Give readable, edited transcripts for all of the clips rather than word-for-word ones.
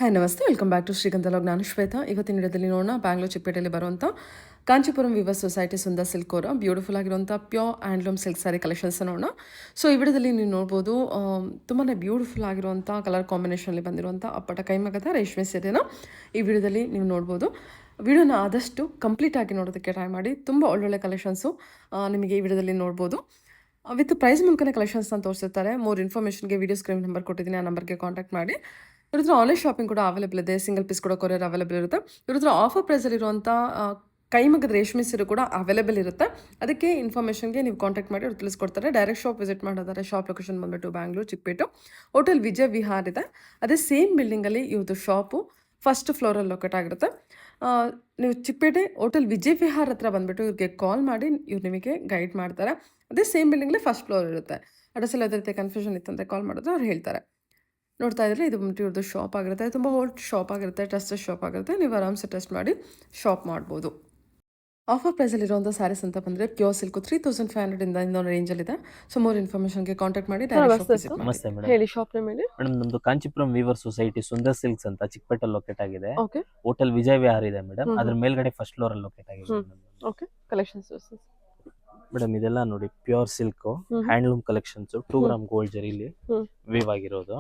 Hi ನಮಸ್ತೆ, welcome back to ಶ್ರೀಗಂಧ log. ನಾನು ಶ್ವೇತಾ. ಇವತ್ತಿನ ವಿಡಿಯೋದಲ್ಲಿ ನೋಡೋಣ ಬ್ಯಾಂಗ್ಳೂರ್ ಚಿಕ್ಕಪೇಟೆಯಲ್ಲಿ ಬರುವಂಥ Kanchipuram viewers society Sundar silk ಅವರ ಬ್ಯೂಟಿಫುಲ್ ಆಗಿರುವಂಥ pure handloom silk sari collections ನೋಡೋಣ. ಸೊ ಈ ವಿಡಿಯೋದಲ್ಲಿ ನೀವು ನೋಡ್ಬೋದು ತುಂಬಾ ಬ್ಯೂಟಿಫುಲ್ ಆಗಿರುವಂಥ ಕಲರ್ ಕಾಂಬಿನೇಷನಲ್ಲಿ ಬಂದಿರುವಂಥ ಅಪ್ಪಟ ಕೈಮಗದ ರೇಷ್ಮೆ ಸೀರೆನ ಈ ವಿಡಿಯೋದಲ್ಲಿ ನೀವು ನೋಡ್ಬೋದು. ವಿಡಿಯೋನ ಆದಷ್ಟು ಕಂಪ್ಲೀಟ್ ಆಗಿ ನೋಡೋದಕ್ಕೆ ಟ್ರೈ ಮಾಡಿ. ತುಂಬ ಒಳ್ಳೊಳ್ಳೆ ಕಲೆಕ್ಷನ್ಸು ನಿಮಗೆ ಈ ವಿಡಿಯೋದಲ್ಲಿ ನೋಡ್ಬೋದು. ವಿತ್ ಪ್ರೈಸ್ ಮೂಲಕನೇ ಕಲೆಕ್ಷನ್ಸ್ನ ತೋರಿಸಿರ್ತಾರೆ. ಮೋರ್ ಇನ್ಫಾರ್ಮೇಷನ್ಗೆ ವಿಡಿಯೋ ಸ್ಕ್ರೀನ್ ನಂಬರ್ ಕೊಟ್ಟಿದ್ದೀನಿ, ಆ ನಂಬರ್ಗೆ ಕಾಂಟ್ಯಾಕ್ಟ್ ಮಾಡಿ. ಇವ್ರ ಹತ್ರ ಆನ್ಲೈನ್ ಶಾಪಿಂಗ್ ಕೂಡ ಅವೈಲೇಬಲ್ ಇದೆ. ಸಿಂಗಲ್ ಪೀಸ್ ಕೂಡ ಕೊರಿಯರ್ ಅವೈಲೇಬಲ್ ಇರುತ್ತೆ. ಇವ್ರ ಹತ್ರ ಆಫರ್ ಪ್ರೈಸಲ್ಲಿರುವಂಥ ಕೈಮಗ್ಗದ ರೇಷ್ಮೆ ಸೀರೆ ಕೂಡ ಅವೈಲೇಬಲ್ ಇರುತ್ತೆ. ಅದಕ್ಕೆ ಇನ್ಫಾರ್ಮೇಷನ್ಗೆ ನೀವು ಕಾಂಟ್ಯಾಕ್ಟ್ ಮಾಡಿ ಅವ್ರು ತಿಳಿಸ್ಕೊಡ್ತಾರೆ. ಡೈರೆಕ್ಟ್ ಶಾಪ್ ವಿಸಿಟ್ ಮಾಡೋದಾದ್ರೆ ಶಾಪ್ ಲೊಕೇಶನ್ ಬಂದುಬಿಟ್ಟು ಬ್ಯಾಂಗ್ಳೂರು ಚಿಕ್ಕಪೇಟು ಹೋಟೆಲ್ ವಿಜಯ್ ವಿಹಾರ್ ಇದೆ. ಅದೇ ಸೇಮ್ ಬಿಲ್ಡಿಂಗಲ್ಲಿ ಇವ್ರದ್ದು ಶಾಪು ಫಸ್ಟ್ ಫ್ಲೋರಲ್ಲಿ ಲೊಕೇಟ್ ಆಗಿರುತ್ತೆ. ನೀವು ಚಿಕ್ಕಪೇಟೆ ಹೋಟೆಲ್ ವಿಜಯ್ ವಿಹಾರ್ ಹತ್ರ ಬಂದುಬಿಟ್ಟು ಇವ್ರಿಗೆ ಕಾಲ್ ಮಾಡಿ ಇವ್ರು ನಿಮಗೆ ಗೈಡ್ ಮಾಡ್ತಾರೆ. ಅದೇ ಸೇಮ್ ಬಿಲ್ಡಿಂಗಲ್ಲಿ ಫಸ್ಟ್ ಫ್ಲೋರ್ ಇರುತ್ತೆ. ಅಡ್ರೆಸ್ಸಲ್ಲಿ ಅದೇ ರೀತಿ ಕನ್ಫ್ಯೂಷನ್ ಇತ್ತಂದರೆ ಕಾಲ್ ಮಾಡಿದ್ರೆ ಅವ್ರು ಹೇಳ್ತಾರೆ. ನೋಡ್ತಾ ಇದ್ರೆ ಇದು ಬಂದ್ಬಿಟ್ಟು ಇವ್ರದ್ದು ಶಾಪ್ ಆಗಿರುತ್ತೆ. ತುಂಬ ಓಲ್ಡ್ ಶಾಪ್ ಆಗಿರುತ್ತೆ, ಟ್ರಸ್ಟೆಡ್ ಶಾಪ್ ಆಗಿರುತ್ತೆ. ನೀವು ಆರಾಮ್ಸೆ ಟೆಸ್ಟ್ ಮಾಡಿ ಶಾಪ್ ಮಾಡ್ಬೋದು. ಆಫರ್ ಪ್ರೈಸಲ್ಲಿರುವಂಥ ಸ್ಯಾರೀಸ್ ಅಂತ ಬಂದರೆ ಪ್ಯೂರ್ ಸಿಲ್ಕು 3500 ಇಂದ ಇನ್ನೊಂದು ರೇಂಜಲ್ಲಿದೆ. ಸೊ ಮೋರ್ ಇನ್ಫಾರ್ಮೇಷನ್ಗೆ ಕಾಂಟ್ಯಾಕ್ಟ್ ಮಾಡಿ ಡೈರೆಕ್ಟ್ ಶಾಪ್ ವಿಸಿಟ್ ಮಾಡಿ. ನಮಸ್ತೆ ಮೇಡಮ್. ಹೇಳಿ ಶಾಪ್ ನೇಮ್ ಹೇಳಿ. ಮೇಡಮ್ ನಮ್ದು Kanchipuram weaver society Sundar silks ಅಂತ ಚಿಕ್ಕಪೇಟೆಲ್ ಲೊಕೇಟ್ ಆಗಿದೆ. ಓಕೆ ಹೋಟೆಲ್ ವಿಜಯ್ ವಿಹಾರ್ ಇದೆ ಮೇಡಮ್. ಅದ್ರ ಮೇಲ್ಗಡೆ ಫಸ್ಟ್ ಫ್ಲೋರ್ ಅಲ್ಲಿ ಲೊಕೇಟ್ ಆಗಿದೆ ಓಕೆ ಕಲೆಕ್ಷನ್ಸ್ ಮೇಡಮ್. ಇದೆಲ್ಲ ನೋಡಿ pure silk handloom collections 2 gram gold ಜರಿಲಿ ವೀವ್ ಆಗಿರೋದು.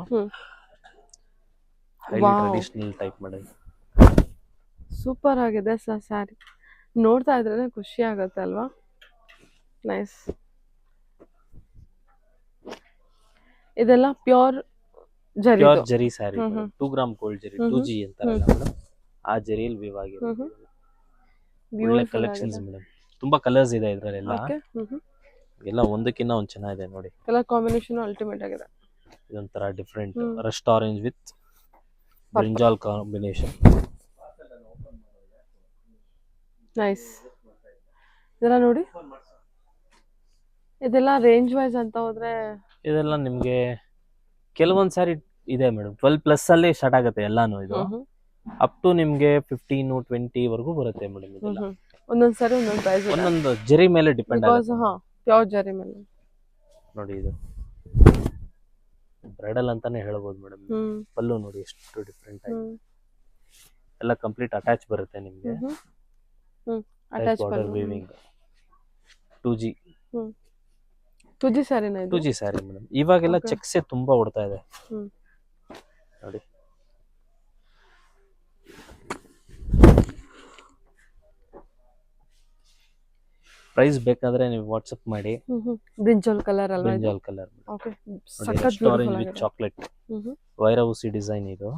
Highly traditional type madam. Super ಆಗಿದೆ ಸರ್ ಸ್ಯಾರಿ. ನೋಡ್ತಾ ಇದ್ರೆ ಖುಷಿ ಆಗುತ್ತೆ ಅಲ್ವಾ. ನೈಸ್. ಇದೆಲ್ಲ ಪ್ಯೂರ್ ಜರಿ. ಪ್ಯೂರ್ ಜರಿ ಸ್ಯಾರಿ 2 ಗ್ರಾಮ್ ಗೋಲ್ಡ್ ಜರಿ 2G ಅಂತಾರಲ್ಲ ಮೇಡಮ್, ಆ ಜರಿಯಲ್ಲಿ ವೀವ್ ಆಗಿರೋದು. ಒಳ್ಳೆ ಕಲೆಕ್ಷನ್ಸ್ ಮೇಡಮ್. ತುಂಬಾ ಕಲರ್ಸ್ ಇದೆ ಇದ್ರಲ್ಲೆಲ್ಲ. ಎಲ್ಲ ಒಂದಕ್ಕಿಂತ ಒಂದು ಚೆನ್ನಾಗಿದೆ ನೋಡಿ. ಕಲರ್ ಕಾಂಬಿನೇಷನ್ ಅಲ್ಟಿಮೇಟ್ ಆಗಿದೆ. ಇದೊಂಥರ different Rust orange with brinjal combination. Nice. ಇದೆಲ್ಲ ನೋಡಿ. ಇದೆಲ್ಲ ರೇಂಜ್ ವೈಸ್ ಅಂತ ಹೋದ್ರೆ ಇದೆಲ್ಲ ನಿಮ್ಗೆ ಕೆಲವೊಂದ್ ಸಾರಿ ಇದೆ ಮೇಡಮ್ 12+ ಅಲ್ಲಿ ಸ್ಟಾರ್ಟ್ ಆಗುತ್ತೆ ಎಲ್ಲಾನು. ಇದು ಅಪ್ ಟು ನಿಮ್ಗೆ 15-20 ವರೆಗೂ ಬರುತ್ತೆ ಮೇಡಮ್. ಇದೆಲ್ಲ ಒಂದೊಂದ್ ಸರಿ ಒಂದೊಂದು ಪ್ರೈಸ್ ಒಂದೊಂದು ಜರಿ ಮೇಲೆ ಡಿಪೆಂಡ್ ಆಗುತ್ತೆ. ಪ್ಯೂರ್ ಜರಿ ಮೇಲೆ ನೋಡಿ. ಇದು ಬ್ರೈಡಲ್ ಅಂತಾನೆ ಹೇಳ್ಬೋದು ಮೇಡಮ್. ಪಲ್ಲು ನೋಡಿ ಎಷ್ಟು ಡಿಫ್ರೆಂಟ್ ಆಗಿ. ಎಲ್ಲ ಕಂಪ್ಲೀಟ್ ಅಟ್ಯಾಚ್ ಬರುತ್ತೆ ನಿಮ್ಗೆ. Attach border weaving 2G 2G ಸ್ಯಾರಿನ ಇದು. 2G sari madam. ಇವಾಗೆಲ್ಲ ಚೆಕ್ಸೆ ತುಂಬಾ ಓಡ್ತಾ ಇದೆ ನೋಡಿ. ಪ್ರೈಸ್ ಬೇಕಾದ್ರೆ ನೀವು ವಾಟ್ಸ್ಆಪ್ ಮಾಡಿ. ಬ್ರಿಂಜಾಲ್ ಕಲರ್ ಅಲ್ವಾ ಇದು? Brinjal colour. ಓಕೆ ನೋಡಿ ರಸ್ಟ್ ಆರೆಂಜ್ ವಿತ್ ಚಾಕ್ಲೇಟ್ ವೈರವುಸಿ ಡಿಸೈನ್ ಇದು.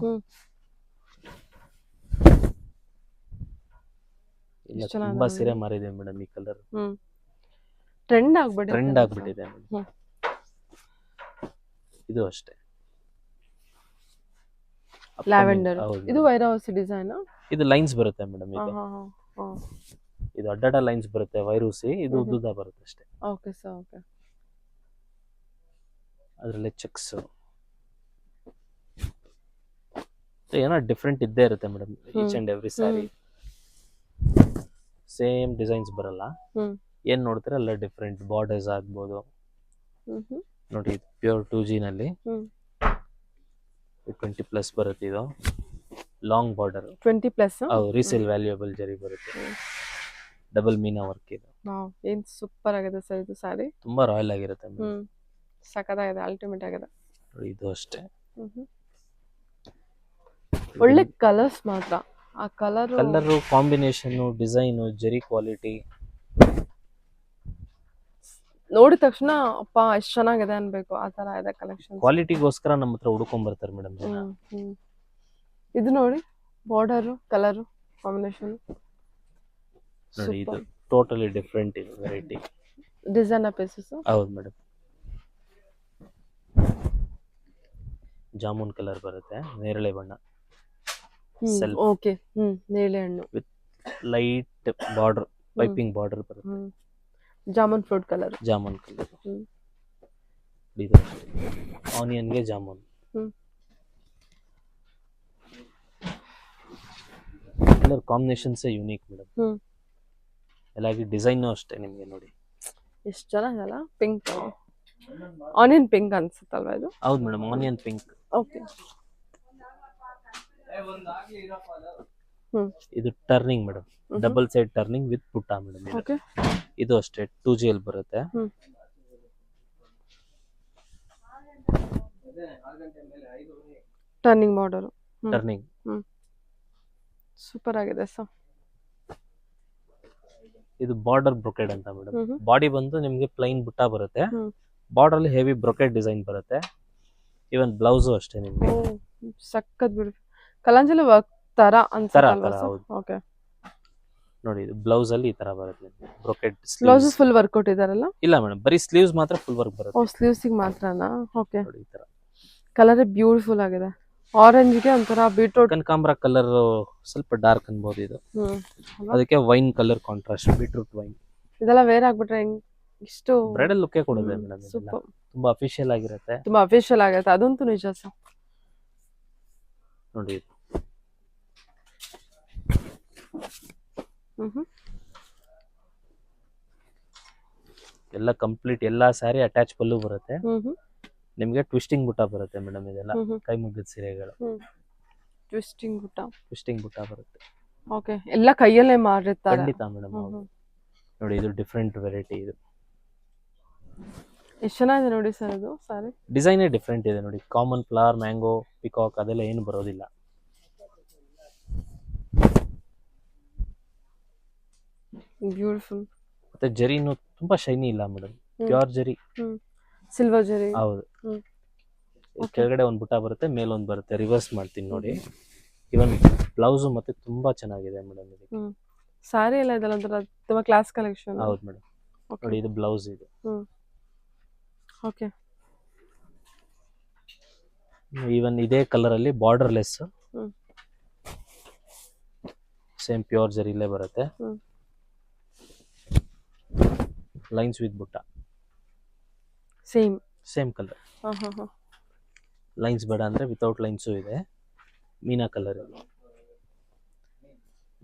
ಇಲ್ಲ ತುಂಬಾ ಸೀರೆ ಮಾರಿದೆ ಮೇಡಮ್ ಈ ಕಲರ್. ಟ್ರೆಂಡ್ ಆಗ್ಬಿಟ್ಟಿದೆ ಮೇಡಮ್. ಇದು ಅಷ್ಟೇ ಲ್ಯಾವೆಂಡರ್. ಇದು ವೈರವುಸಿ ಡಿಸೈನ್. ಇದು ಲೈನ್ಸ್ ಬರುತ್ತೆ ಮೇಡಮ್. ಇದು ಅಡ್ಡಾಡ ಲೈನ್ಸ್ ಬರುತ್ತೆ ವೈರೂಸಿ. ಇದು ಉದ್ದುದ ಬರುತ್ತೆ ಅಷ್ಟೇ. Okay sir. ಓಕೆ. ಅದರಲ್ಲಿ ಚೆಕ್ಸ್ ಏನೋ ಡಿಫ್ರೆಂಟ್ ಇದ್ದೇ ಇರುತ್ತೆ madam. Each and every saree same designs ಬರಲ್ಲ. ಏನ್ ನೋಡ್ತೀರಾ ಎಲ್ಲ ಡಿಫ್ರೆಂಟ್ ಬಾರ್ಡರ್ಸ್ ಆಗ್ಬೋದು ನೋಡಿ. ಪ್ಯೂರ್ 2G ನಲ್ಲಿ 20+ ಬರುತ್ತೆ. ಇದು ಲಾಂಗ್ ಬಾರ್ಡರ್ 20+. ರೀಸೇಲ್ ವ್ಯಾಲ್ಯೂಯಬಲ್ ಜರಿ ಬರುತ್ತೆ. ಡಬಲ್ ಮೀನಾ ವರ್ಕ್ ಇದು. ಏನ್ ಸೂಪರ್ ಆಗಿದೆ ಸರ್ ಇದು ಸ್ಯಾರಿ. ತುಂಬಾ ರಾಯಲ್ ಆಗಿರುತ್ತೆ ಮೇಡಮ್. ಸಖತ್ತಾಗಿದೆ, ಅಲ್ಟಿಮೇಟ್ ಆಗಿದೆ. ಇದು ಅಷ್ಟೇ. ಒಳ್ಳೆ ಕಲರ್ಸ್ ಮಾತ್ರ. ಆ ಕಲರ್ ಕಾಂಬಿನೇಷನ್, ಡಿಸೈನ್, ಜರಿ ಕ್ವಾಲಿಟಿ ನೋಡಿದ ತಕ್ಷಣ ಅಪ್ಪ ಎಷ್ಟು ಚೆನ್ನಾಗಿದೆ ಅನ್ಬೇಕು. ಆ ತರ ಇದೆ ಕಲೆಕ್ಷನ್. ಕ್ವಾಲಿಟಿಗೋಸ್ಕರ ನಮ್ಮ ಹತ್ರ ಹುಡುಕೊಂಡ್ ಬರ್ತಾರೆ ಮೇಡಮ್. ಇದು ನೋಡಿ ಬಾರ್ಡರ್ ಕಲರ್ ಕಾಂಬಿನೇಷನ್ ನೋಡಿ. ಇದು ಟೋಟಲಿ ಡಿಫ್ರೆಂಟ್ ಇದು ವೆರೈಟಿ ಡಿಸೈನ್ ಪೀಸಸ್. ಹೌದು ಮೇಡಮ್. ಜಾಮೂನ್ ಕಲರ್ ಬರುತ್ತೆ, ನೇರಳೆ ಬಣ್ಣ. ಓಕೆ. ನೇರಳೆ ಹಣ್ಣು with light border, piping border ಬರುತ್ತೆ. Jamun fruit colour. Jamun colour. ಇದು ಆನಿಯನ್ಗೆ jamun. Colour combinations unique madam. ಎಲ್ಲಾಗಿ ಡಿಸೈನ್ ಅಷ್ಟೇ ನಿಮ್ಗೆ ನೋಡಿ ಎಷ್ಟು ಚೆನ್ನಾಗಲ್ಲ. ಪಿಂಕ್, ಆನಿಯನ್ ಪಿಂಕ್ ಅನ್ಸುತ್ತಲ್ವಾ ಇದು? ಹೌದು madam, onion pink. Okay. Hmm ಇದು turning madam, double side turning with ಪುಟ್ಟ ಮೇಡಮ್. ಓಕೆ ಇದು ಅಷ್ಟೇ 2G ಅಲ್ಲಿ ಬರುತ್ತೆ. ಹ್ಮ್ ಟರ್ನಿಂಗ್ ಮಾಡಲ್. ಟರ್ನಿಂಗ್ ಹ್ಮ್ ಸೂಪರ್ ಆಗಿದೆ ಸರ್. ಇದು ಬಾರ್ಡರ್ ಬ್ರೊಕೆಡ್ ಅಂತ ಮೇಡಮ್. ಹ್ಮ್ ಬಾಡಿ ಬಂದು ನಿಮ್ಗೆ ಪ್ಲೈನ್ ಬುಟ್ಟ ಬರುತ್ತೆ, ಹ್ಮ್ ಬಾರ್ಡರ್ ಅಲ್ಲಿ ಹೆವಿ ಬ್ರೊಕೆಡ್ ಡಿಸೈನ್ ಬರುತ್ತೆ. ಇವನ್ ಬ್ಲೌಸು ಅಷ್ಟೇ ನಿಮ್ಗೆ. ಓ ಸಖತ್ ಬಿಡು. ಕಲಾಂಜಲಿ ವರ್ಕ್ ತರ ಅನ್ಸುತ್ತಲ್ವಾ ತರ, ಸರ್? ಹೌದು. ಓಕೆ. ನೋಡಿ ಇದು ಬ್ಲೌಸ್ ಅಲ್ಲಿ ಈ ತರ ಬರುತ್ತೆ brocade blouse sleeves. Full work ಕೊಟ್ಟಿದಾರಲ್ಲ? ಇಲ್ಲ ಮೇಡಮ್, ಬರೀ ಸ್ಲೀವ್ಸ್ ಮಾತ್ರ ಫುಲ್ ವರ್ಕ್ ಓ ಬರುತ್ತೆ. ಸ್ಲೀವ್ಸಿಗೆ ಮಾತ್ರನಾ? ಓಕೆ. ನೋಡಿ ಈ ತರ ಕಲರ್ ಬ್ಯೂಟಿಫುಲ್ ಆಗಿದೆ. ಆರೆಂಜ್ಗೆ ಒಂಥರ ಬೀಟ್ರೂಟ್. ಕನಕಾಂಬರ ಕಲರ್ ಸ್ವಲ್ಪ ಡಾರ್ಕ್ ಅನ್ಬೋದು ಇದು, ಹ್ಮ್ ಅಲ್ವಾ? ಅದಕ್ಕೆ wine colour contrast, beetroot wine. ಇದೆಲ್ಲ ವೇರ್ ಆಗ್ಬಿಟ್ರೆ ಹೆಂಗ್ ಇಷ್ಟು ಬ್ರೈಡಲ್ ಲುಕ್ ಕೊಡುತ್ತೆ ಮೇಡಮ್. ಇದೆಲ್ಲ ಸೂಪರ್, ತುಂಬಾ ಅಫಿಷಿಯಲ್ ಆಗಿರುತ್ತೆ. ತುಂಬಾ ಅಫಿಷಿಯಲ್ ಆಗುತ್ತೆ, ಅದಂತೂ ನಿಜ ಸರ್. ನೋಡಿ ಹ್ಮ್ ಎಲ್ಲ ಕಂಪ್ಲೀಟ್ ಎಲ್ಲಾ ಸ್ಯಾರಿ ಅಟ್ಯಾಚ್ ಪಲ್ಲು ಬರುತ್ತೆ. ಹ್ಮ್ ನಿಮ್ಗೆ ಟ್ವಿಸ್ಟಿಂಗ್ ಬುಟ್ಟ ಬರುತ್ತೆ ಮೇಡಮ್. ಇದೆಲ್ಲ ಹ್ಮ್ ಕೈ ಮುಗಿದ ಸೀರೆಗಳು, ಟ್ವಿಸ್ಟಿಂಗ್ ಬುಟ್ಟ. ಟ್ವಿಸ್ಟಿಂಗ್ ಬುಟ್ಟ ಬರುತ್ತೆ. ಓಕೆ, ಎಲ್ಲ ಕೈಯಲ್ಲೇ ಮಾಡಿರ್ತಾರೆ. ಖಂಡಿತ ಮೇಡಮ್. ನೋಡಿ ಇದು ಡಿಫ್ರೆಂಟ್ ವೆರೈಟಿ. ಇದು ಎಷ್ಟು ಚೆನ್ನಾಗಿದೆ ನೋಡಿ ಸರ್ ಇದು ಸಾರಿ. ಡಿಸೈನೇ ಡಿಫ್ರೆಂಟ್ ಇದೆ ನೋಡಿ. ಕಾಮನ್ ಫ್ಲವರ್, ಮ್ಯಾಂಗೋ, ಪಿಕಾಕ್ ಅದೆಲ್ಲ ಏನು ಬರೋದಿಲ್ಲ. ಬ್ಯೂಟಿಫುಲ್. ಮತ್ತೆ ಜರಿನು ತುಂಬಾ ಶೈನಿ ಇಲ್ಲ ಮೇಡಮ್, ಪ್ಯೂರ್ ಜರಿ. ಸಿಲ್ವರ್ ಜರಿ. ಹೌದು. ಕೆಳಗಡೆ ಒಂದ್ ಬುಟ್ಟ ಬರುತ್ತೆ, ಮೇಲೊಂದು ಬರುತ್ತೆ. ರಿವರ್ಸ್ ಮಾಡ್ತೀನಿ ನೋಡಿ. ಇವನ್ ಬ್ಲೌಸ್ ಮತ್ತೆ ತುಂಬಾ ಚೆನ್ನಾಗಿದೆ ಮೇಡಮ್. ಇದಕ್ಕೆ ಸಾರಿ ಎಲ್ಲ ಇದೆಲ್ಲ ಒಂಥರ ತುಂಬಾ ಕ್ಲಾಸ್ ಕಲೆಕ್ಷನ್. ಹೌದು ಮೇಡಮ್. ನೋಡಿ ಇದು ಬ್ಲೌಸ್ ಇದು. ಓಕೆ. ಈವನ್ ಇದೇ ಕಲರ್ ಅಲ್ಲಿ ಬಾರ್ಡರ್ ಲೆಸ್, ಸೇಮ್ ಪ್ಯೂರ್ ಜರಿಲೇ ಬರುತ್ತೆ. ಲೈನ್ಸ್ ವಿತ್ ಬುಟ್ಟ, ಸೇಮ್ ಕಲರ್. ಲೈನ್ಸ್ ಬೇಡ ಅಂದ್ರೆ ವಿತೌಟ್ ಲೈನ್ಸು ಇದೆ. ಮೀನಾ ಕಲರ್,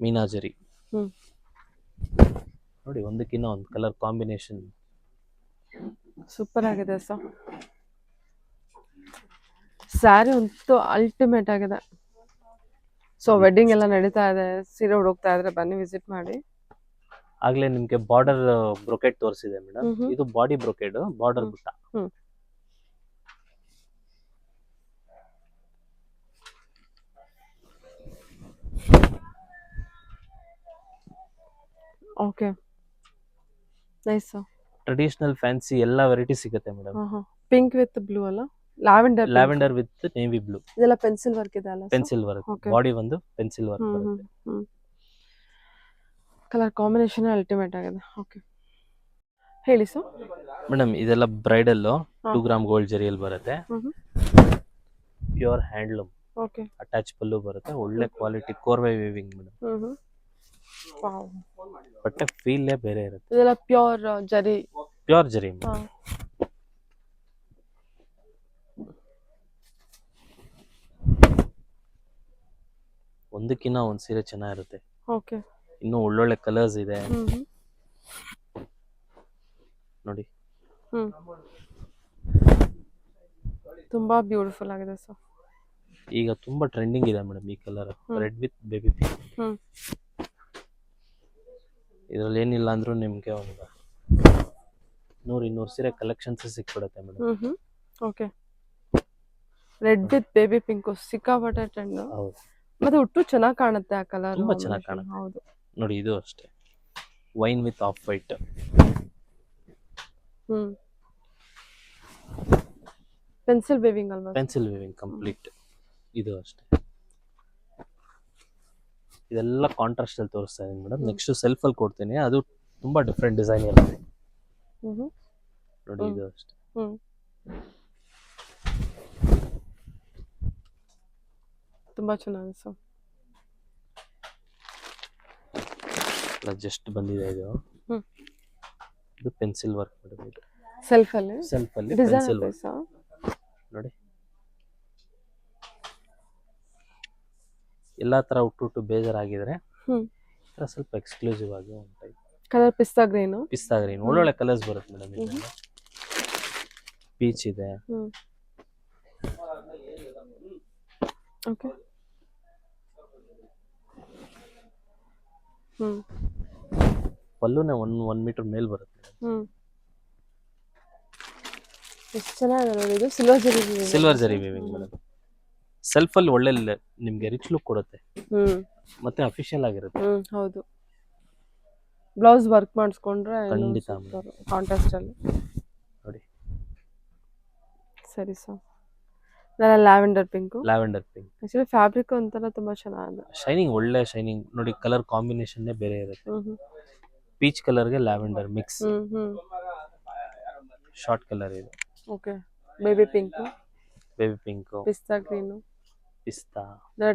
ಮೀನಾ ಜರಿ. ನೋಡಿ ಒಂದಕ್ಕಿಂತ ಒಂದು ಕಲರ್ ಕಾಂಬಿನೇಷನ್ ಸೂಪರ್ ಆಗಿದೆ ಸರ್. ಸ್ಯಾರಿ ಅಂತೂ ಅಲ್ಟಿಮೇಟ್ ಆಗಿದೆ. ಸೊ ವೆಡ್ಡಿಂಗ್ ಎಲ್ಲ ನಡೀತಾ ಇದೆ, ಸೀರೆ ಹುಡುಕ್ತಾ ಇದ್ರೆ ಬನ್ನಿ ವಿಸಿಟ್ ಮಾಡಿ. ಆಗ್ಲೇ ನಿಮ್ಗೆ ಬಾರ್ಡರ್ ಬ್ರೊಕೆಟ್ ತೋರಿಸಿದೆ ಮೇಡಮ್. ಇದು ಬಾಡಿ ಬ್ರೊಕೆಡ್, ಬಾರ್ಡರ್ ಬುಟ್ಟ. Okay, nice. ಟ್ರೆಡಿಷನಲ್ ಫ್ಯಾನ್ಸಿ ಎಲ್ಲ ವೆರೈಟಿ ಸಿಗುತ್ತೆ ಮೇಡಮ್. ಪಿಂಕ್ ವಿತ್ ಬ್ಲೂ ಅಲ್ಲ? Lavender. Lavender with navy blue. ಇದೆಲ್ಲ ಪೆನ್ಸಿಲ್ ವರ್ಕ್ ಇದೆ ಅಲ್ಲ? ಪೆನ್ಸಿಲ್ ವರ್ಕ್, ಬಾಡಿ ಒಂದು ಪೆನ್ಸಿಲ್ ವರ್ಕ್ ಬರುತ್ತೆ. ಕಲರ್ ಕಾಂಬಿನೇಷನ್ ಅಲ್ಟಿಮೇಟ್ ಆಗಿದೆ. ಓಕೆ, ಹೇಳಿ ಸರ್. ಮೇಡಮ್ ಇದೆಲ್ಲ ಬ್ರೈಡಲ್ 2 ಗ್ರಾಮ್ ಗೋಲ್ಡ್ ಜರಿಯಲ್ಲಿ ಬರುತ್ತೆ. Pure handloom. ಓಕೆ. ಅಟ್ಯಾಚ್ ಪಲ್ಲು ಬರುತ್ತೆ, ಒಳ್ಳೆ ಕ್ವಾಲಿಟಿ ಕೋರ್ವೆ ವೀವಿಂಗ್ ಮೇಡಮ್. ವಾವ್, ಬಟ್ಟೆ ಫೀಲೇ ಬೇರೆ ಇರುತ್ತೆ. ಇದೆಲ್ಲ ಪ್ಯೂರ್ ಜರಿ. ಪ್ಯೂರ್ ಜರಿ. ಒಂದಕ್ಕಿಂತ ಒಂದು ಸೀರೆ ಚೆನ್ನಾಗಿರುತ್ತೆ. ಓಕೆ. ಇನ್ನೂ ಒಳ್ಳೊಳ್ಳೆ ಕಲರ್ಸ್ ಇದೆ ನೋಡಿ. ತುಂಬಾ ಬ್ಯೂಟಿಫುಲ್ ಆಗಿದೆ ಸರ್. ಈಗ ತುಂಬಾ ಟ್ರೆಂಡಿಂಗ್ ಇದೆ ಮೇಡಮ್ ಈ colour, red with baby pink. ಇದ್ರಲ್ಲಿ ಏನಿಲ್ಲ ಅಂದ್ರೂ ನಿಮ್ಗೆ ಒಂದು 100-200 ಸೀರೆ ಕಲೆಕ್ಷನ್ಸ್ ಸಿಕ್ಬಿಡುತ್ತೆ madam. Okay. Red with baby pink ಸಿಕ್ಕಾಪಟ್ಟೆ ಟ್ರೆಂಡ್. ಹೌದು. ಮತ್ತೆ ಒಟ್ಟು ಚೆನ್ನಾಗಿ ಕಾಣುತ್ತೆ ಆ ಕಲರ್. ತುಂಬಾ ಚೆನ್ನಾಗಿ ಕಾಣುತ್ತೆ. ಹೌದು. ನೋಡಿ ಇದು ಅಷ್ಟೇ, wine with off white. Pencil weaving ಅಲ್ವಾ? Pencil weaving complete. ಇದು ಅಷ್ಟೇ. ಇದೆಲ್ಲ ಕಾಂಟ್ರಾಸ್ಟ್ ಅಲ್ಲಿ ತೋರಿಸ್ತಾ ಇದೀನಿ ಮೇಡಮ್. ನೆಕ್ಸ್ಟ್ ಸೆಲ್ಫ್ ಅಲ್ಲಿ ಕೊಡ್ತೀನಿ, ಅದು ತುಂಬಾ ಡಿಫ್ರೆಂಟ್ ಡಿಸೈನ್ ಇರುತ್ತೆ. ನೋಡಿ ಇದು ಅಷ್ಟೇ. ತುಂಬಾ ಚೆನ್ನಾಗಿದೆ ಸರ್. ಜಸ್ಟ್ ಬಂದಿದೆ ಇದು. ಇದು ಪೆನ್ಸಿಲ್ ವರ್ಕ್ ಮೇಡಮ್. ಇದು ಸೆಲ್ಫ್ ಅಲ್ಲಿ ಪೆನ್ಸಿಲ್ ವರ್ಕ್ ನೋಡಿ. ಎಲ್ಲಾ ತರ ಹುಟ್ಟು ಬೇಜಾರಾಗಿದ್ರೆ ಸ್ವಲ್ಪ ಎಕ್ಸ್ಕ್ಲೂಸಿವ್ ಆಗಿ ಒಂದು ಕಲರ್ ಪಿಸ್ತಾ ಗ್ರೀನ್. ಒಳ್ಳೊಳ್ಳೆ ಕಲರ್ಸ್ ಬರುತ್ತೆ ಮೇಡಮ್. ಇದೆಲ್ಲ ಪೀಚ್ ಇದೆ. ಓಕೆ. ಹ್ಮ್ ಪಲ್ಲುನೇ 1 ಮೀಟರ್ ಮೇಲ್ ಬರುತ್ತೆ. ಹ್ಮ್ ಎಷ್ಟು ಚೆನ್ನಾಗಿದೆ ನೋಡಿ ಇದು ಸಿಲ್ವರ್ ಜರಿ ಸಿಲ್ವರ್ ಜರಿ ವಿವಿಂಗ್ ಮೇಡಮ್. ಸೆಲ್ಫ್ ಅಲ್ಲಿ ಒಳ್ಳೆ ನಿಮ್ಗೆ ರಿಚ್ ಲುಕ್ ಕೊಡುತ್ತೆ ಹ್ಮ್ ಮತ್ತೆ ಅಫಿಷಿಯಲ್ ಆಗಿರುತ್ತೆ. ಹೌದು. ಬ್ಲೌಸ್ ವರ್ಕ್ ಮಾಡಿಸ್ಕೊಂಡ್ರೆ ಖಂಡಿತ ಕಾಂಟ್ರಾಸ್ಟ್ ಅಲ್ಲಿ ನೋಡಿ. ಸರಿ ಸರ್. ನಾನು lavender pink. Lavender pink actually fabric ಒಂಥರ ತುಂಬಾ ಚೆನ್ನಾಗಿದೆ. ಶೈನಿಂಗ್, ಒಳ್ಳೆ ಶೈನಿಂಗ್ ನೋಡಿ. ಕಲರ್ ಕಾಂಬಿನೇಷನ್ ಬೇರೆ ಇರುತ್ತೆ. ಪೀಚ್ ಕಲರ್ಗೆ ಲ್ಯಾವೆಂಡರ್ ಮಿಕ್ಸ್. ಶಾರ್ಟ್ ಕಲರ್ ಇದು. Okay. Baby pink, baby pink, pista green, pista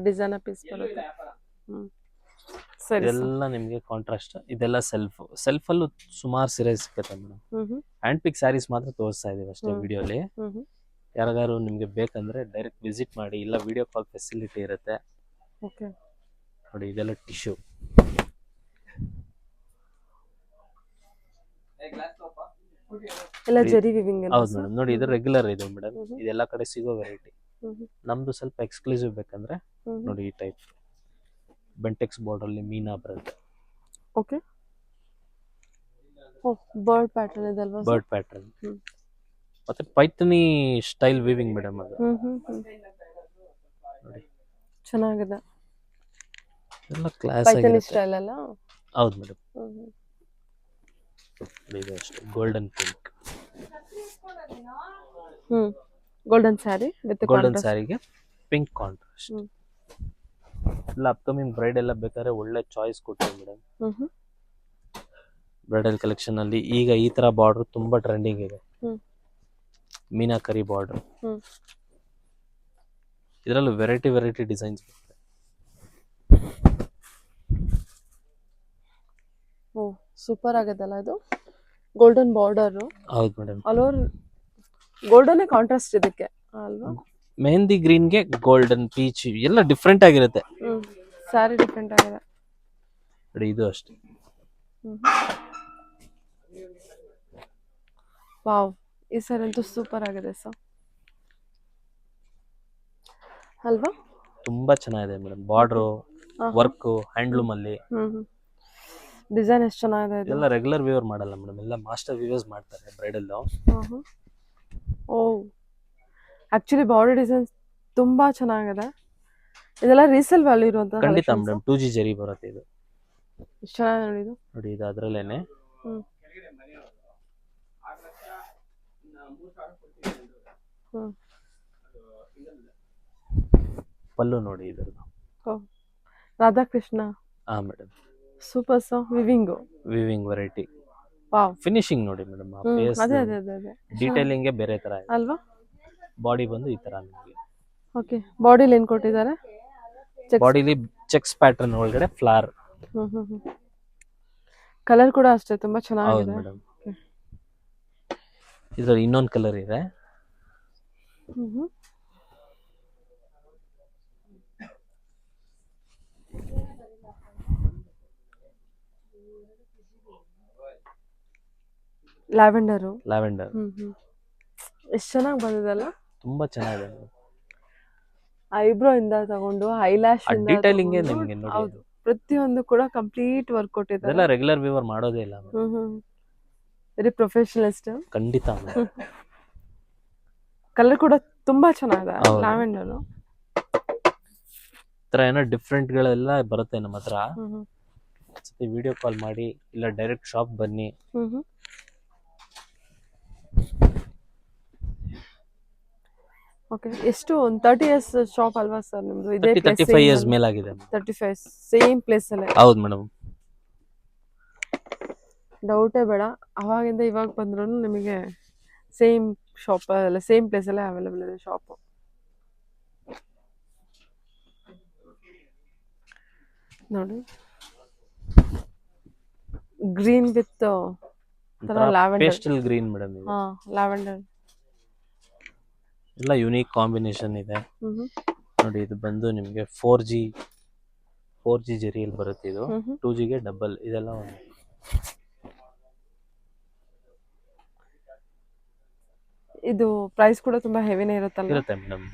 design piece ಬರುತ್ತೆ. ಸರಿ ಇದೆಲ್ಲ ನಿಮಗೆ ಕಾಂಟ್ರಾಸ್ಟ್. ಇದೆಲ್ಲ ಸೆಲ್ಫ್ ಅಲ್ಲೂ ಸುಮಾರು ಸೀರೆ ಸಿಗುತ್ತೆ ಮೇಡಮ್. ಹ್ಯಾಂಡ್ ಪಿಕ್ ಸ್ಯಾರೀಸ್ ಮಾತ್ರ ತೋರಿಸ್ತಾ ಇದೀವಿ ಅಷ್ಟೇ ವಿಡಿಯೋಲಿ. ಯಾರಿಗಾರು ನಿಮ್ಗೆ ಬೇಕಂದ್ರೆ ಡೈರೆಕ್ಟ್ ವಿಸಿಟ್ ಮಾಡಿ, ಇಲ್ಲ ವಿಡಿಯೋ ಕಾಲ್ ಫೆಸಿಲಿಟಿ ಇರುತ್ತೆ. ಓಕೆ. ನೋಡಿ ಇದೆಲ್ಲ ಟಿಶ್ಯೂ. ಎಲ್ಲ ಜರಿ ವಿವಿಂಗ್. ಹೌದು ಮೇಡಮ್. ನೋಡಿ ಇದು ರೆಗ್ಯುಲರ್ ಇದೆ ಮೇಡಮ್. ಇದೆಲ್ಲ ಕಡೆ ಸಿಗೋ ವೆರೈಟಿ. ನಮ್ದು ಸ್ವಲ್ಪ ಎಕ್ಸ್ಕ್ಲೂಸಿವ್ ಬೇಕಂದ್ರೆ ನೋಡಿ ಈ ಟೈಪ್ ಬೆಂಟೆಕ್ಸ್ ಬಾರ್ಡರ್ ಅಲ್ಲಿ ಮೀನಾ ಬರುತ್ತೆ. ಓಕೆ. ಬರ್ಡ್ ಪ್ಯಾಟರ್ನ್ ಇದಲ್ವಾ? ಬರ್ಡ್ ಪ್ಯಾಟರ್ನ್ ಮತ್ತೆ ಪೈಥನಿ ಸ್ಟೈಲ್ ವಿವಿಂಗ್ ಮೇಡಮ್ ಅದು. ನೋಡಿ ಚೆನ್ನಾಗಿದೆ. ಎಲ್ಲ ಕ್ಲಾಸ್ ಪೈಥನಿ ಸ್ಟೈಲ್ ಅಲ್ಲ? ಹೌದು ಮೇಡಮ್. ಇದು ಅಷ್ಟೇ golden pink. Golden sari with golden ಸ್ಯಾರಿಗೆ ಪಿಂಕ್ ಕಾಂಟ್ರಾಸ್ಟ್. ಎಲ್ಲ ಅಪ್ಕಮಿಂಗ್ ಬ್ರೈಡ್ ಎಲ್ಲ ಬೇಕಾದ್ರೆ ಒಳ್ಳೆ ಚಾಯ್ಸ್ ಕೊಟ್ಟಿದೆ ಮೇಡಮ್. ಬ್ರೈಡಲ್ ಕಲೆಕ್ಷನ್ ಅಲ್ಲಿ ಈಗ ಈ ತರ ಬಾರ್ಡರ್ ತುಂಬಾ ಟ್ರೆಂಡಿಂಗ್ ಇದೆ. ಮೀನಾಕರಿ ಬಾರ್ಡರ್. ಇದರಲ್ಲೂ ವೆರೈಟಿ ಡಿಸೈನ್ಸ್ ಬರುತ್ತೆ. ಓ ಸೂಪರ್ ಆಗಿದೆ ಇದು. Golden border. ಹೌದು madam. All over golden contrast ಇದಕ್ಕೆ ಅಲ್ವಾ? ಮೆಹಂದಿ ಗ್ರೀನ್ ಗೆ ಗೋಲ್ಡನ್ ಪೀಚ್ ಎಲ್ಲ ಡಿಫ್ರೆಂಟ್ ಆಗಿರುತ್ತೆ. ಸ್ಯಾರಿ ಡಿಫ್ರೆಂಟ್ ಆಗಿದೆ ನೋಡಿ. ಇದು ಅಷ್ಟೇ. ವಾವ್, ಈ ಸ್ಯಾರಿ ಅಂತೂ ಸೂಪರ್ ಆಗಿದೆ ಸರ್ ಅಲ್ವಾ? ತುಂಬಾ ಚೆನ್ನಾಗಿದೆ ಮೇಡಮ್. ಬಾರ್ಡರ್ ವರ್ಕ್ ಹ್ಯಾಂಡ್ಲೂಮ್ ಅಲ್ಲಿ ಡಿಸೈನ್ ಎಷ್ಟು ಚೆನ್ನಾಗಿದೆ ಇದು. ಎಲ್ಲ ರೆಗ್ಯುಲರ್ ವ್ಯೂವರ್ ಮಾಡಲ್ಲ ಮೇಡಮ್, ಎಲ್ಲ ಮಾಸ್ಟರ್ ವ್ಯೂವರ್ಸ್ ಮಾಡ್ತಾರೆ ಬ್ರೈಡಲ್. ಓ ಆಕ್ಚುಲಿ ಬಾರ್ಡರ್ ಡಿಸೈನ್ ತುಂಬಾ ಚೆನ್ನಾಗಿದೆ. ಇದೆಲ್ಲ ರೀಸೇಲ್ ವ್ಯಾಲ್ಯೂ ಇರುವಂತ. ಖಂಡಿತ ಮೇಡಮ್. 2G ಜರಿ ಬರುತ್ತೆ ಇದು. ಎಷ್ಟು ಚೆನ್ನಾಗಿದೆ ನೋಡಿ ಇದು. ನೋಡಿ ಇದು ಅದ್ರಲ್ಲೇನೆ. ಪಲ್ಲು ನೋಡಿ ಇದರದ್ದು. ರಾಧಾಕೃಷ್ಣ. ಹಾ madam. Super song viewing variety. Wow. Finishing ನೋಡಿ ಮೇಡಮ್. ಆ ಫೇಸ್ ಅದೇ ಡೀಟೇಲಿಂಗ್ ಬೇರೆ ತರ ಇದೆ ಅಲ್ವಾ? ಬಾಡಿ ಬಂದು ಈ ತರ ನಿಮಗೆ. ಓಕೆ. ಬಾಡಿಲಿ ಏನು ಕೊಟ್ಟಿದ್ದಾರೆ? ಬಾಡಿಲಿ ಚೆಕ್ಸ್ ಪ್ಯಾಟರ್ನ್ ಒಳಗಡೆ ಫ್ಲವರ್. ಕಲರ್ ಕೂಡ ಅಷ್ಟೇ ತುಂಬಾ ಚೆನ್ನಾಗಿದೆ ಮೇಡಮ್. ಇದ್ರಲ್ಲಿ ಇನ್ನೊಂದು ಕಲರ್ ಇದೆ. ಲ್ಯಾವೆಂಡರ್. ಎಷ್ಟು ಚೆನ್ನಾಗಿ ಬಂದಿದೆಲ್ಲ. ತುಂಬಾ ಚೆನ್ನಾಗಿದೆ. ಐಬ್ರೋ ಇಂದ ತಗೊಂಡು ಐಲ್ಯಾಶ್ ಇಂದ ಡೀಟೇಲಿಂಗ್ ನಿಮಗೆ ನೋಡಿ. ಹೌದು, ಪ್ರತಿಯೊಂದು ಕೂಡ ಕಂಪ್ಲೀಟ್ ವರ್ಕ್ ಕೊಟ್ಟಿದ್ದಾರೆ. ಇದೆಲ್ಲ ರೆಗ್ಯುಲರ್ ವ್ಯೂವರ್ ಮಾಡೋದೇ ಇಲ್ಲ. Very professionalist. ಖಂಡಿತ. ಕಲರ್ ಕೂಡ ತುಂಬಾ ಚೆನ್ನಾಗಿದೆ ಲ್ಯಾವೆಂಡರ್. ತರ ಏನೋ ಡಿಫ್ರೆಂಟ್ ಗಳೆಲ್ಲ ಬರುತ್ತೆ ನಮ್ಮ ಹತ್ರ. ವಿಡಿಯೋ ಕಾಲ್ ಮಾಡಿ, ಇಲ್ಲ ಡೈರೆಕ್ಟ್ ಶಾಪ್ ಬನ್ನಿ. ಓಕೆ. ಎಷ್ಟು ಒಂದು 30 years ಶಾಪ್ ಅಲ್ವಾ ಸರ್ ನಿಮ್ದು? ಇದೇ 35 years ಮೇಲಾಗಿದೆ. 35 ಸೇಮ್ ಪ್ಲೇಸ್ ಅಲ್ಲೇ. ಹೌದು ಮೇಡಮ್. ಡೌಟೇ ಬೇಡ. ಅವಾಗಿಂದ ಇವಾಗ ಬಂದ್ರೂ ನಿಮಗೆ ಸೇಮ್ ಶಾಪ್ ಅಲ್ಲ, ಸೇಮ್ ಪ್ಲೇಸ್ ಅಲ್ಲೇ ಅವೈಲೇಬಲ್ ಇದೆ ಶಾಪ್. ನೋಡಿ ಗ್ರೀನ್ ವಿತ್ ತರ lavender. Pastel green madam. Lavender ಎಲ್ಲ ಯುನೀಕ್ ಕಾಂಬಿನೇಷನ್ ಇದೆ. ನೋಡಿ ಇದು ಬಂದು ನಿಮಗೆ 4G ಜರಿಯಲ್ಲಿ ಬರುತ್ತೆ. ಇದು 2G ಗೆ ಡಬಲ್. ಇದೆಲ್ಲ ಒಂದು ಇದು ಪ್ರೈಸ್ ಕೂಡ ತುಂಬಾ ಹೆವಿನೇ ಇರುತ್ತಲ್ಲ? ಇರುತ್ತೆ ಮೇಡಮ್.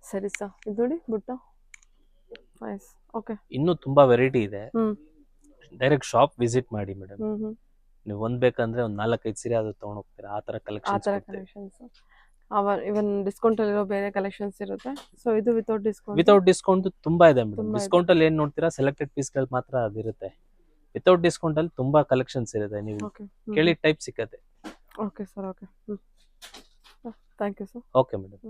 ಸರಿ ಸರ್. ಇದು ನೋಡಿ ಬುಟ್ಟ ನೈಸ್. ಓಕೆ. ಇನ್ನೂ ತುಂಬಾ ವೆರೈಟಿ ಇದೆ. ಹ್ಮ್ ಡೈರೆಕ್ಟ್ ಶಾಪ್ ವಿಸಿಟ್ ಮಾಡಿ ಮೇಡಮ್. ಹ್ಮ್ ನೀವು ಒಂದ್ ಬೇಕಂದ್ರೆ ಒಂದ್ 4-5 ಸೀರೆ ಅದು ತಗೊಂಡ್ ಹೋಗ್ತೀರಾ, ಆ ತರ ಆ ಕಲೆಕ್ಷನ್ಸ್ ಥರ ಕೊಡ್ತೀವಿ. ಕಲೆಕ್ಷನ್ಸ್ ಇವನ್ ಡಿಸ್ಕೌಂಟ್ ಅಲ್ಲಿರೋ ಬೇರೆ ಕಲೆಕ್ಷನ್ಸ್ ಇರುತ್ತೆ. ಸೊ ಇದು ವಿತೌಟ್ ಡಿಸ್ಕೌಂಟ್. ವಿತೌಟ್ ಡಿಸ್ಕೌಂಟ್ ತುಂಬಾ ಇದೆ ಮೇಡಮ್. ತುಂಬಾ ಇದೆ. ಡಿಸ್ಕೌಂಟ್ ಅಲ್ಲಿ ಏನ್ ನೋಡ್ತೀರಾ, ಸೆಲೆಕ್ಟೆಡ್ ಪೀಸ್ಗಳು ಮಾತ್ರ ಅದಿರುತ್ತೆ. ವಿತೌಟ್ ಡಿಸ್ಕೌಂಟ್ ಅಲ್ಲಿ ತುಂಬಾ ಕಲೆಕ್ಷನ್ಸ್ ಇರುತ್ತೆ, ನೀವು ಓಕೆ. ಕೇಳಿ ಟೈಪ್ ಸಿಕ್ಕತ್ತೆ. Okay sir. Okay. Thank you sir. Okay madam.